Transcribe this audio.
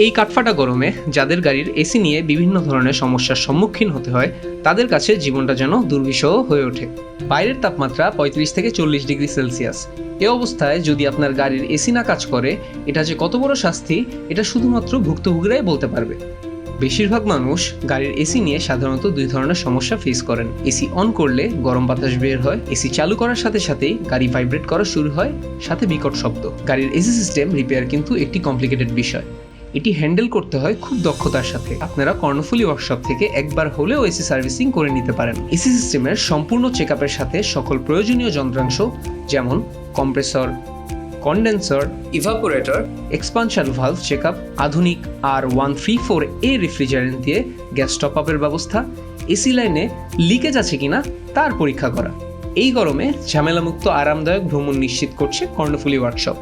এই কাঠফাটা গরমে যাদের গাড়ির এসি নিয়ে বিভিন্ন ধরনের সমস্যার সম্মুখীন হতে হয় তাদের কাছে জীবনটা যেন দুর্বিষহ হয়ে ওঠে। বাইরের তাপমাত্রা 35 থেকে 40 ডিগ্রি সেলসিয়াস। এ অবস্থায় যদি আপনার গাড়ির এসি না কাজ করে, এটা যে কত বড় শাস্তি এটা শুধুমাত্র ভুক্তভোগীরাই বলতে পারবে। বেশিরভাগ মানুষ গাড়ির এসি নিয়ে সাধারণত দুই ধরনের সমস্যা ফেস করেন। এসি অন করলে গরম বাতাস বের হয়, এসি চালু করার সাথে সাথেই গাড়ি ভাইব্রেট করা শুরু হয়, সাথে বিকট শব্দ। গাড়ির এসি সিস্টেম রিপেয়ার কিন্তু একটি কমপ্লিকেটেড বিষয়। এটি হ্যান্ডেল করতে হয় খুব দক্ষতার সাথে। আপনারা কর্ণফুলী ওয়ার্কশপ থেকে একবার হলেও এসি সার্ভিসিং করে নিতে পারেন। এসি সিস্টেমের সম্পূর্ণ চেকআপের সাথে সকল প্রয়োজনীয় যন্ত্রাংশ যেমন compressor, condenser, evaporator, expansion valve checkup, আধুনিক R134A রেফ্রিজারেন্ট দিয়ে গ্যাস টপ আপের ব্যবস্থা, এসি লাইনে লিকেজ আছে কিনা তার পরীক্ষা করা। এই গরমে ঝামেলামুক্ত আরামদায়ক ভ্রমণ নিশ্চিত করছে কর্ণফুলী ওয়ার্কশপ।